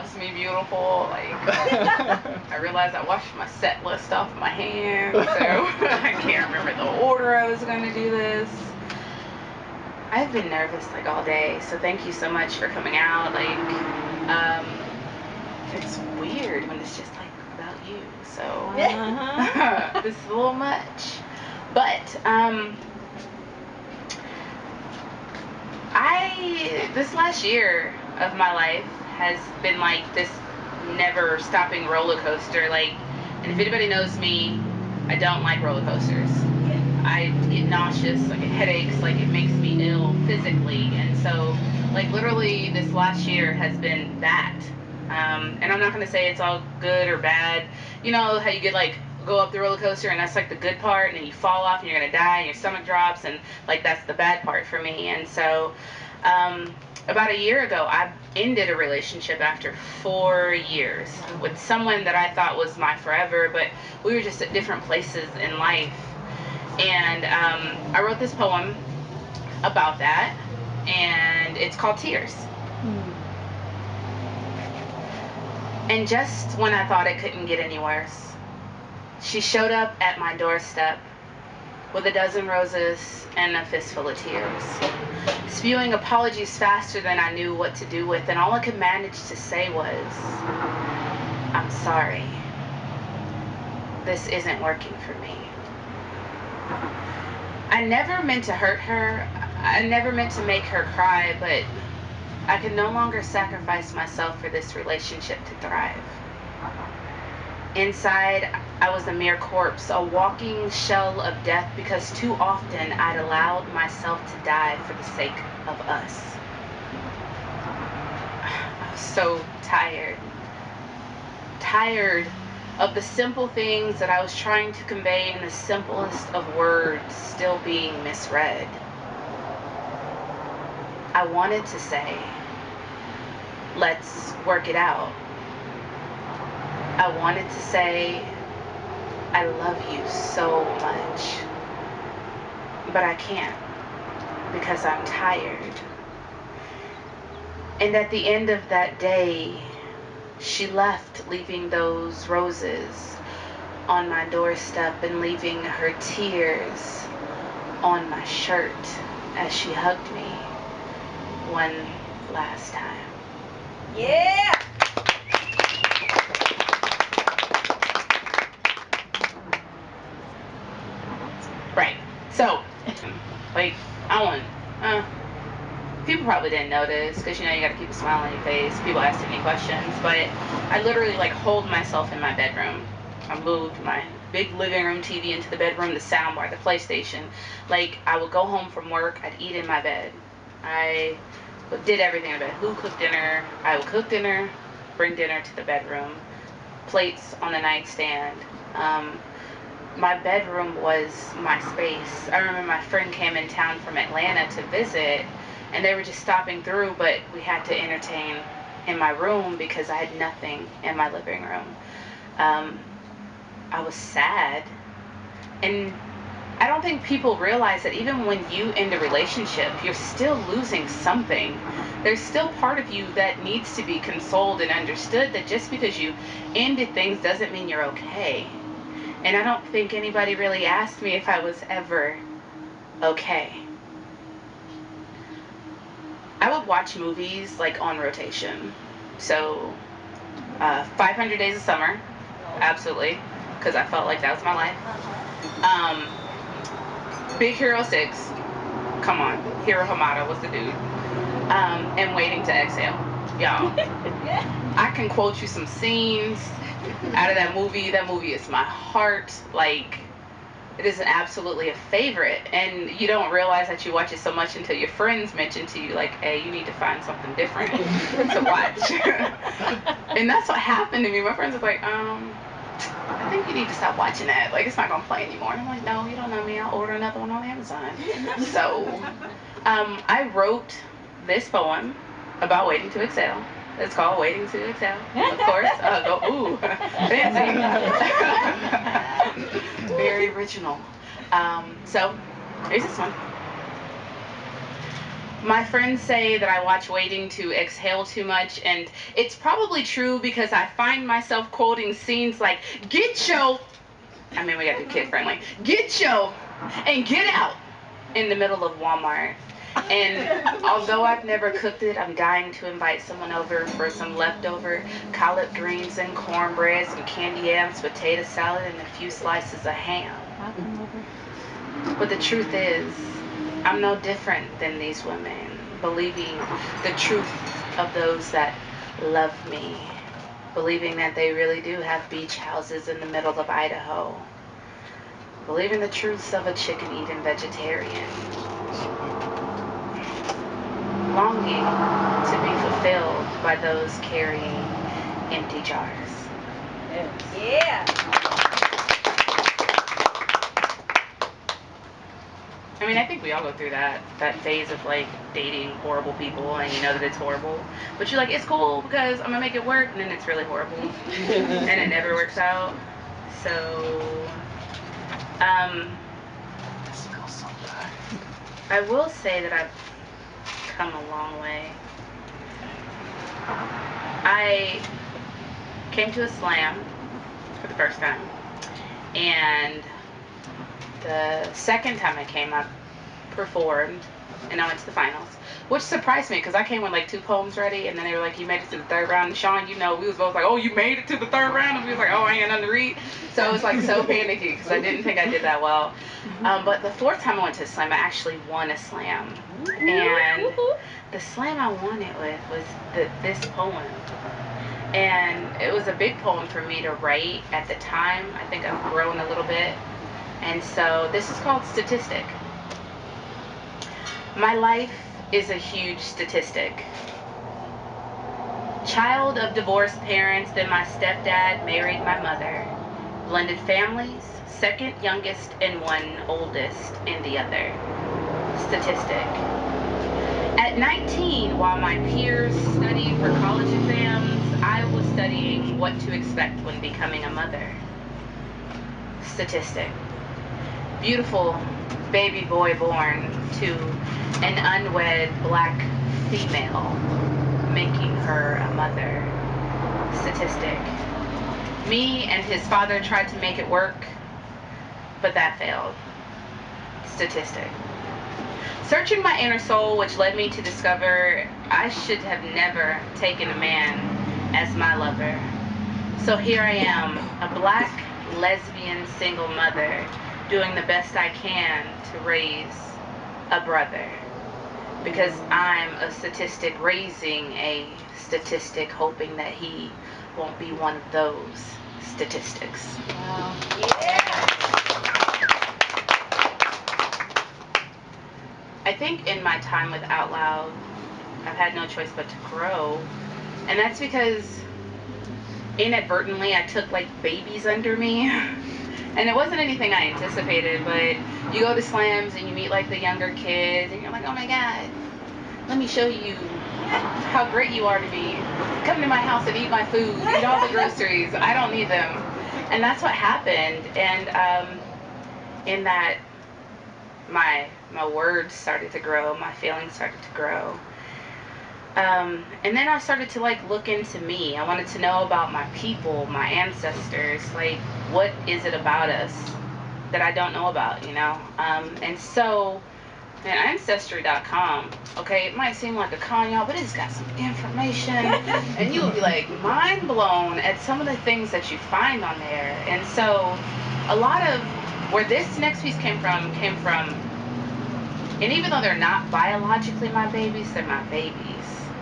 loves me beautiful. Like, I realized I washed my set list off my hand, so I can't remember the order I was going to do this. I've been nervous like all day, so thank you so much for coming out. Like, it's weird when it's just like about you, so this is a little much. But this last year of my life has been like this never stopping roller coaster. Like, and if anybody knows me, I don't like roller coasters. I get nauseous, I get headaches, like it makes me ill physically. And so, like, literally this last year has been that. And I'm not going to say it's all good or bad. You know how you get like go up the roller coaster and that's like the good part, and then you fall off and you're going to die and your stomach drops, and like that's the bad part for me. And so about a year ago, I ended a relationship after 4 years with someone that I thought was my forever, but we were just at different places in life. And I wrote this poem about that, and it's called Tears. And just when I thought it couldn't get any worse, she showed up at my doorstep with a dozen roses and a fistful of tears, spewing apologies faster than I knew what to do with, and all I could manage to say was, "I'm sorry. This isn't working for me." I never meant to hurt her. I never meant to make her cry, but I could no longer sacrifice myself for this relationship to thrive. Inside, I was a mere corpse, a walking shell of death, because too often I'd allowed myself to die for the sake of us. I was so tired. Tired of the simple things that I was trying to convey in the simplest of words still being misread. I wanted to say, "Let's work it out." I wanted to say, "I love you so much." But I can't, because I'm tired. And at the end of that day, she left, leaving those roses on my doorstep and leaving her tears on my shirt as she hugged me one last time. Yeah! Right. So, like, I want, people probably didn't notice, because, you know, you got to keep a smile on your face. People ask too many questions. But I literally, like, hold myself in my bedroom. I moved my big living room TV into the bedroom, the soundbar, the PlayStation. Like, I would go home from work, I'd eat in my bed. I did everything in bed. Who cooked dinner? I would cook dinner, bring dinner to the bedroom, plates on the nightstand. My bedroom was my space. I remember my friend came in town from Atlanta to visit, and they were just stopping through, but we had to entertain in my room because I had nothing in my living room. I was sad, and I don't think people realize that even when you end a relationship, you're still losing something. There's still part of you that needs to be consoled and understood, that just because you ended things doesn't mean you're okay. And I don't think anybody really asked me if I was ever okay. I would watch movies like on rotation. So 500 Days of Summer, absolutely, because I felt like that was my life. Big Hero 6, come on, Hiro Hamada was the dude. And Waiting to Exhale, y'all. I can quote you some scenes out of that movie. That movie is my heart. Like, it is absolutely a favorite, and you don't realize that you watch it so much until your friends mention to you, like, "Hey, you need to find something different to watch." And that's what happened to me. My friends were like, "I think you need to stop watching that. Like, it's not gonna play anymore." And I'm like, "No, you don't know me. I'll order another one on Amazon." So, I wrote this poem about waiting to exhale. It's called Waiting to Exhale, of course. Ooh, fancy. Very original. So, here's this one. My friends say that I watch Waiting to Exhale too much, and it's probably true because I find myself quoting scenes like, get yo, I mean, we gotta be kid friendly, get yo, and get out in the middle of Walmart. And although I've never cooked it, I'm dying to invite someone over for some leftover collard greens and cornbread, some candy yams, potato salad, and a few slices of ham. I'll come over. But the truth is, I'm no different than these women, believing the truth of those that love me, believing that they really do have beach houses in the middle of Idaho, believing the truths of a chicken-eating vegetarian, longing to be fulfilled by those carrying empty jars. Yeah. I mean, I think we all go through that phase of like dating horrible people, and you know that it's horrible, but you're like, it's cool because I'm gonna make it work, and then it's really horrible, and it never works out. So, I will say that I've come a long way. I came to a slam for the first time, and the second time I came, I performed, and I went to the finals, which surprised me because I came with like 2 poems ready, and then they were like, you made it to the 3rd round. And Sean, you know, we was both like, oh, you made it to the 3rd round, and we was like, oh, I ain't got nothing to read. So it was like so panicky because I didn't think I did that well. But the 4th time I went to a slam, I actually won a slam, and the slam I won it with was this poem. And it was a big poem for me to write at the time. I think I've grown a little bit. And so this is called Statistic. My life is a huge statistic. Child of divorced parents, then my stepdad married my mother. Blended families, 2nd youngest in one, oldest in the other. Statistic. At 19, while my peers studied for college exams, I was studying what to expect when becoming a mother. Statistic. Beautiful baby boy born to an unwed black female, making her a mother. Statistic. Me and his father tried to make it work, but that failed. Statistic. Searching my inner soul, which led me to discover I should have never taken a man as my lover. So here I am, a black, lesbian, single mother, doing the best I can to raise a brother. Because I'm a statistic raising a statistic, hoping that he won't be one of those statistics. Wow. Yeah. I think in my time with Out Loud, I've had no choice but to grow. And that's because inadvertently I took like babies under me. And it wasn't anything I anticipated, but you go to slams and you meet like the younger kids and you're like, oh my God, let me show you how great you are to me. Come to my house and eat my food, eat all the groceries. I don't need them. And that's what happened. And in that, my words started to grow, my feelings started to grow. And then I started to like look into me. I wanted to know about my people, my ancestors, like what is it about us that I don't know about, you know? And so, man, Ancestry.com, okay, it might seem like a con, y'all, but it's got some information, and you will be like mind blown at some of the things that you find on there. And so, a lot of where this next piece came from, and even though they're not biologically my babies, they're my babies.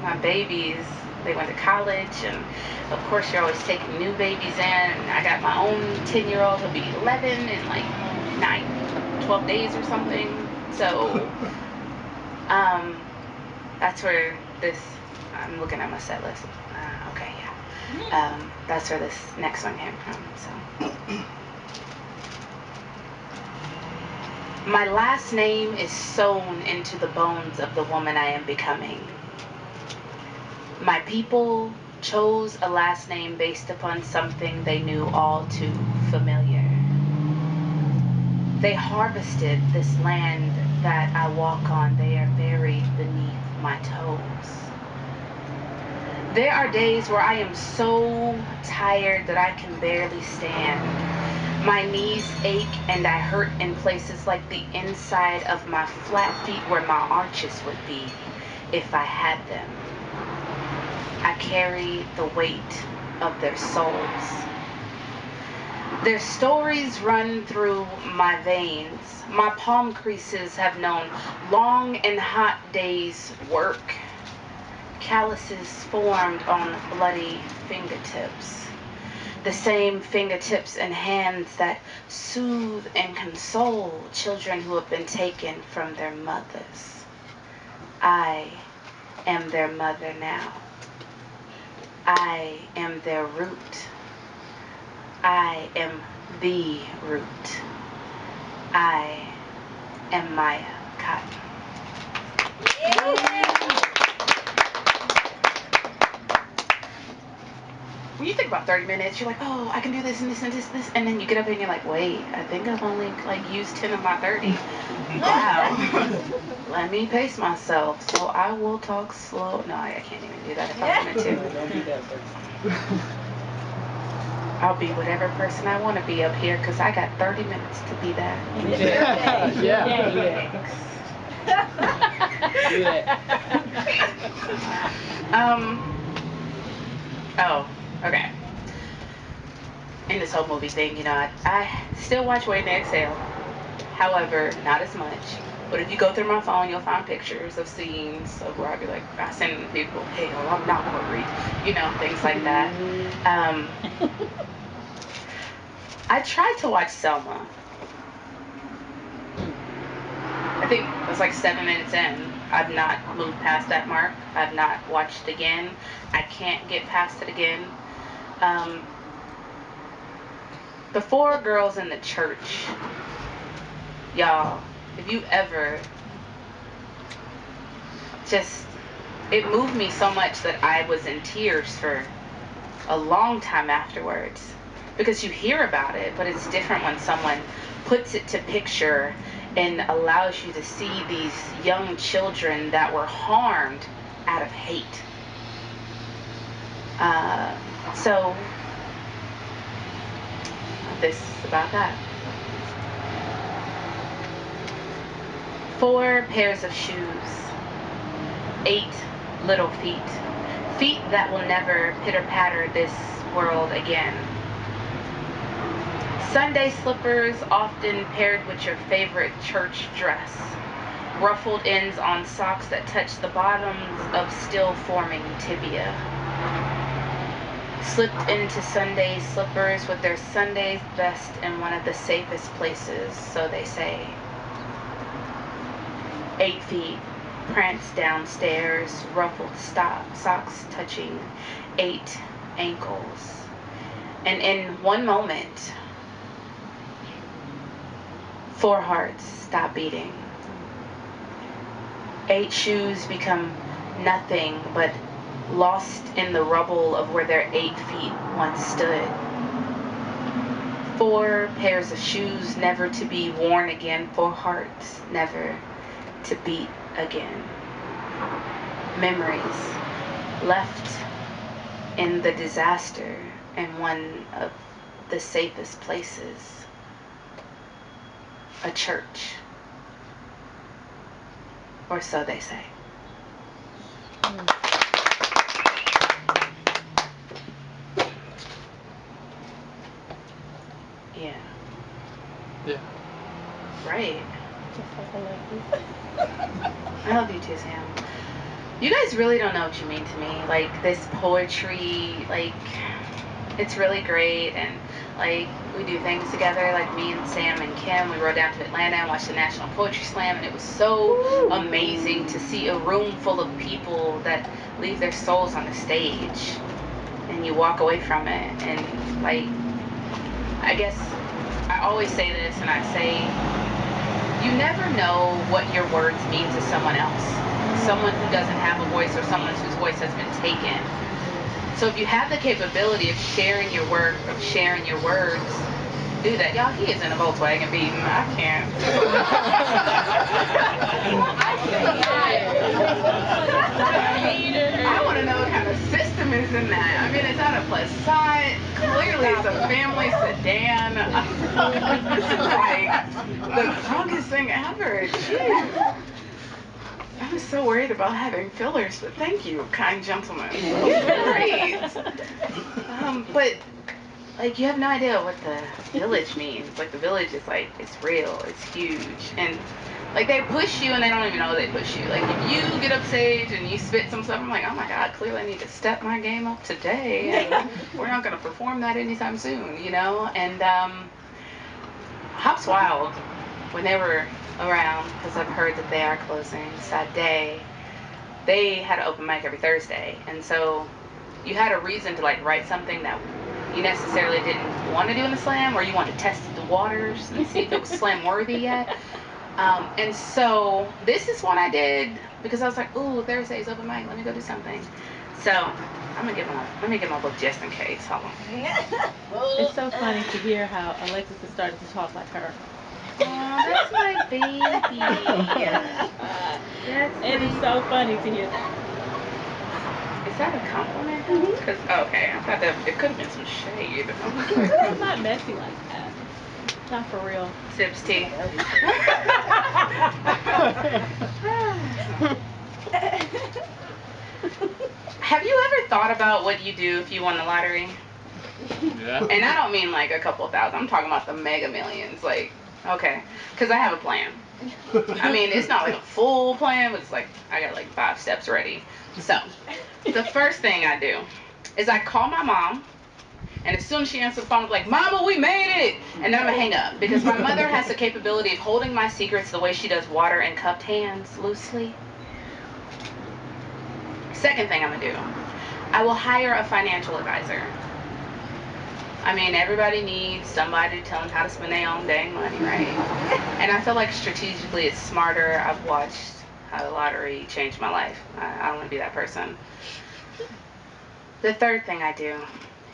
My babies, they went to college, and of course you're always taking new babies in. And I got my own 10-year-old, he'll be 11 in like 12 days or something. So, that's where this, I'm looking at my set list. Okay, yeah. That's where this next one came from, so. My last name is sewn into the bones of the woman I am becoming. My people chose a last name based upon something they knew all too familiar. They harvested this land that I walk on, they are buried beneath my toes. There are days where I am so tired that I can barely stand. My knees ache and I hurt in places like the inside of my flat feet where my arches would be if I had them. I carry the weight of their souls. Their stories run through my veins. My palm creases have known long and hot days' work. Calluses formed on bloody fingertips. The same fingertips and hands that soothe and console children who have been taken from their mothers. I am their mother now. I am their root. I am the root. I am Maya Cotton. When you think about 30 minutes, you're like, oh, I can do this and this and this, and then you get up and you're like, wait, I think I've only used 10 of my 30. Wow. Let me pace myself. So I will talk slow. No, I can't even do that if I wanted to. Don't do that first. I'll be whatever person I want to be up here because I got 30 minutes to be that. Yeah. Do that. Oh, okay. In this whole movie thing, I still watch Wait and Exhale. However, not as much. But if you go through my phone, you'll find pictures of scenes of where I'll be like, I send people, hell, I'm not worried. Things like that. I tried to watch Selma. I think it was like 7 minutes in. I've not moved past that mark. I've not watched it again. I can't get past it again. The four girls in the church. Y'all, if you ever it moved me so much that I was in tears for a long time afterwards. Because you hear about it, but it's different when someone puts it to picture and allows you to see these young children that were harmed out of hate. So this is about that. 4 pairs of shoes, 8 little feet, feet that will never pitter-patter this world again. Sunday slippers often paired with your favorite church dress. Ruffled ends on socks that touch the bottoms of still forming tibia. Slipped into Sunday slippers with their Sunday's best in one of the safest places, so they say. 8 feet, pranced downstairs, ruffled socks touching 8 ankles. And in one moment, 4 hearts stop beating. 8 shoes become nothing but lost in the rubble of where their 8 feet once stood. 4 pairs of shoes never to be worn again, 4 hearts never to beat again. Memories left in the disaster in one of the safest places, a church. Or so they say. Yeah. Yeah. Right. I love you too, Sam. You guys really don't know what you mean to me. Like, this poetry, like, it's really great. And, like, we do things together. Like, me and Sam and Kim, we rode down to Atlanta and watched the National Poetry Slam. And it was so amazing to see a room full of people that leave their souls on the stage. And you walk away from it. And, like, I guess I always say this, and I say, you never know what your words mean to someone else. Someone who doesn't have a voice or someone whose voice has been taken. So if you have the capability of sharing your work, of sharing your words, do that. Y'all, he is in a Volkswagen beating. I can't. I want to know what kind of system is in that. I mean, it's not a Passat. Clearly, it's a family sedan. This is like the drunkest thing ever. Jeez. I was so worried about having fillers, but thank you, kind gentlemen. Great. But like, you have no idea what the village means. Like, the village is like, it's real, it's huge, and like, they push you and they don't even know they push you. Like, if you get up stage and you spit some stuff, I'm like, oh my god, clearly I need to step my game up today, and we're not going to perform that anytime soon, you know. And Hops Wild, when they were around, because I've heard that they are closing, sad day, they had an open mic every Thursday, and so you had a reason to like write something that you necessarily didn't want to do in the slam, or you wanted to test the waters and see if it was slam worthy yet. And so this is one I did because I was like, ooh, Thursday's open mic, let me go do something. So let me get my book just in case. Hold on. It's so funny to hear how Alexis has started to talk like her. Oh, that's my baby. It is so funny to hear that. Is that a compliment? Because okay, I thought that it could have been some shade. It's not messy like that. Not for real. Sips tea. Have you ever thought about what you do if you won the lottery? Yeah. And I don't mean like a couple of thousand. I'm talking about the mega millions. Like, okay, because I have a plan. I mean, it's not like a full plan, but it's like I got like 5 steps ready. So, the first thing I do is I call my mom, and as soon as she answers the phone, I'm like, Mama, we made it! And then I'm gonna hang up, because my mother has the capability of holding my secrets the way she does water in cupped hands, loosely. Second thing I'm gonna do, I will hire a financial advisor. I mean, everybody needs somebody to tell them how to spend their own dang money, right? And I feel like strategically it's smarter. I've watched how the lottery changed my life. I don't want to be that person. The third thing I do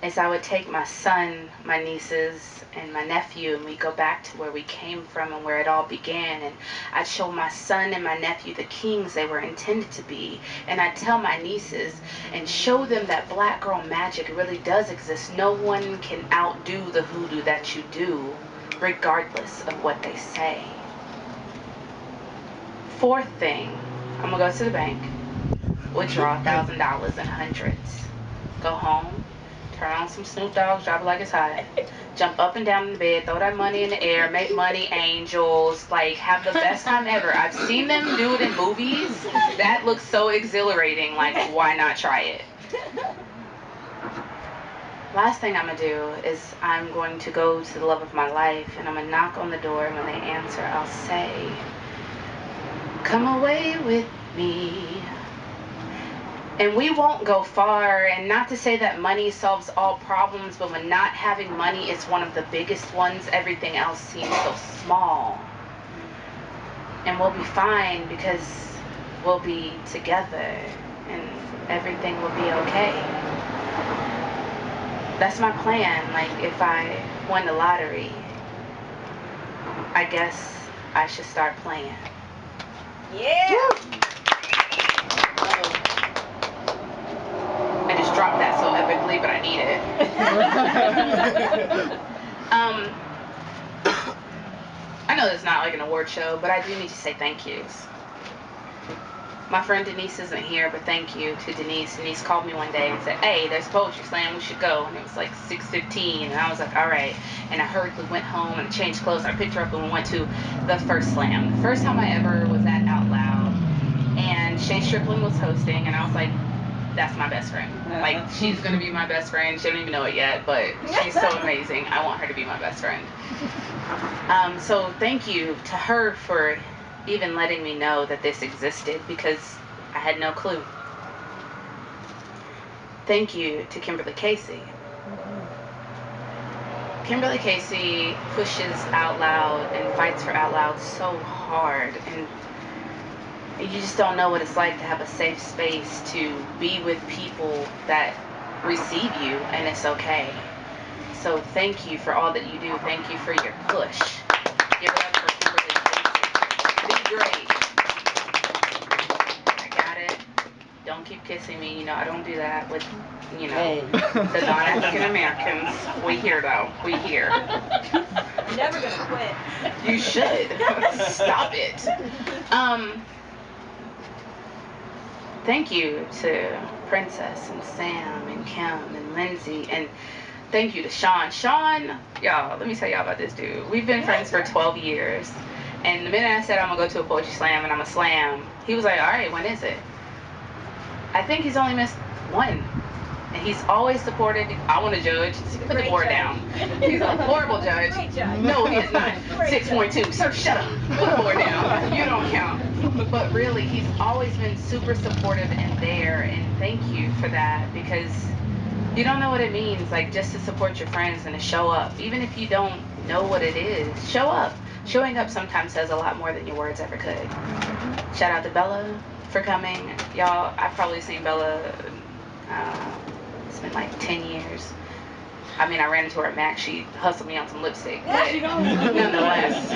is I would take my son, my nieces, and my nephew, and we go back to where we came from and where it all began. And I'd show my son and my nephew the kings they were intended to be. And I'd tell my nieces and show them that black girl magic really does exist. No one can outdo the hoodoo that you do, regardless of what they say. Fourth thing, I'm gonna go to the bank, withdraw $1,000 in hundreds, go home, turn on some Snoop Dogg, drop it like it's hot, jump up and down in the bed, throw that money in the air, make money angels, like have the best time ever. I've seen them do it in movies. That looks so exhilarating. Like, why not try it? Last thing I'm gonna do is I'm going to go to the love of my life, and I'm gonna knock on the door, and when they answer, I'll say, come away with me. And we won't go far, and not to say that money solves all problems, but when not having money is one of the biggest ones, everything else seems so small. And we'll be fine because we'll be together and everything will be okay. That's my plan. Like, if I won the lottery, I guess I should start playing. Yeah. I just dropped that so epically, but I need it. I know it's not like an award show, but I do need to say thank yous. My friend Denise isn't here, but thank you to Denise. Denise called me one day and said, hey, there's a poetry slam, we should go. And it was like 6:15, and I was like, all right. And I hurriedly went home and changed clothes. I picked her up and we went to the first slam. The first time I ever was at Out Loud. And Shay Strickland was hosting, and I was like, that's my best friend. Like, she's going to be my best friend. She don't even know it yet, but she's so amazing. I want her to be my best friend. So thank you to her for even letting me know that this existed, because I had no clue. Thank you to Kimberly Casey. Kimberly Casey pushes Out Loud and fights for Out Loud so hard, and you just don't know what it's like to have a safe space to be with people that receive you, and it's okay. So thank you for all that you do. Thank you for your push. Give it up for Kimberly Basic. Be great. I got it. Don't keep kissing me. You know, I don't do that with, you know, the non-African Americans. We here, though. We here. I'm never going to quit. You should. Stop it. Thank you to Princess and Sam and Kim and Lindsay, and thank you to Sean. Sean, y'all, let me tell y'all about this dude. We've been friends for 12 years, and the minute I said I'm gonna go to a poetry slam and I'm a slam, he was like, all right, when is it? I think he's only missed one. And he's always supported. I want to judge. Put the board down. He's a horrible judge. Great judge. No, he is not. 6.2. Sir, shut up. Put the board down. You don't count. But really, he's always been super supportive and there. And thank you for that, because you don't know what it means, like, just to support your friends and to show up. Even if you don't know what it is, show up. Showing up sometimes says a lot more than your words ever could. Shout out to Bella for coming. Y'all, I've probably seen Bella, it's been like 10 years. I mean, I ran into her at Mac. She hustled me on some lipstick. But nonetheless,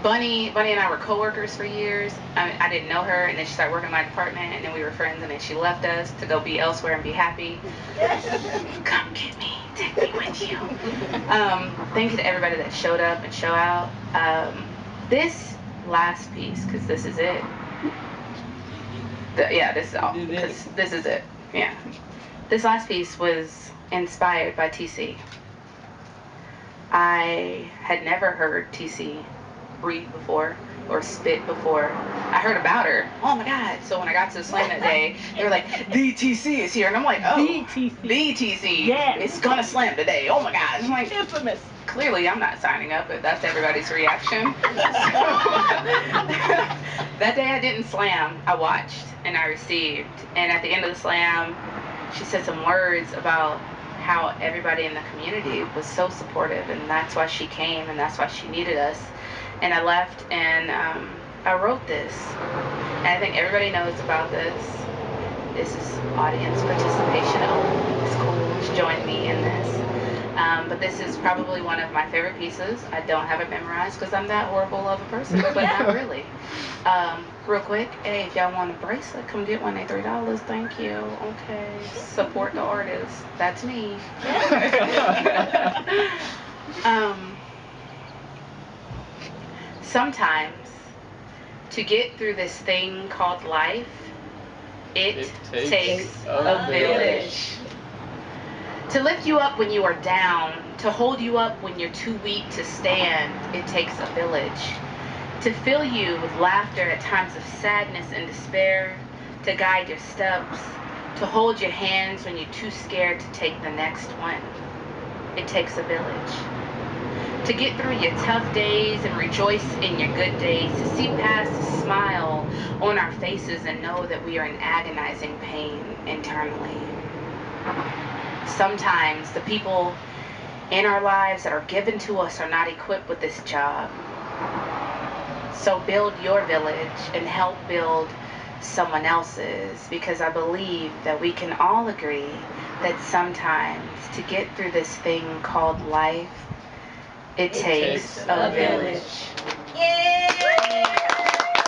Bunny and I were coworkers for years. I didn't know her, and then she started working in my department, and then we were friends, and then she left us to go be elsewhere and be happy. Come get me. Take me with you. Thank you to everybody that showed up and show out. This last piece, because this is it. This is all. Because this is it. Yeah. This last piece was inspired by TC. I had never heard TC breathe before or spit before. I heard about her. Oh my God. So when I got to the slam that day, they were like, the TC is here. And I'm like, oh, the TC. Yes. It's gonna slam today. Oh my God. I'm like, Infamous. Clearly I'm not signing up, but that's everybody's reaction. So, that day I didn't slam. I watched and I received. And at the end of the slam, she said some words about how everybody in the community was so supportive, and that's why she came and that's why she needed us. And I left and I wrote this. And I think everybody knows about this. This is audience participation only. It's cool to join me in this. But this is probably one of my favorite pieces. I don't have it memorized because I'm that horrible of a person, but not really. Real quick, hey, if y'all want a bracelet, come get one. They're $3. Thank you. Okay. Support the artist. That's me. Sometimes, to get through this thing called life, it takes a village. To lift you up when you are down, to hold you up when you're too weak to stand, it takes a village. To fill you with laughter at times of sadness and despair, to guide your steps, to hold your hands when you're too scared to take the next one, it takes a village. To get through your tough days and rejoice in your good days, to see past the smile on our faces and know that we are in agonizing pain internally. Sometimes the people in our lives that are given to us are not equipped with this job. So build your village and help build someone else's, because I believe that we can all agree that sometimes to get through this thing called life, it takes a village. Yay!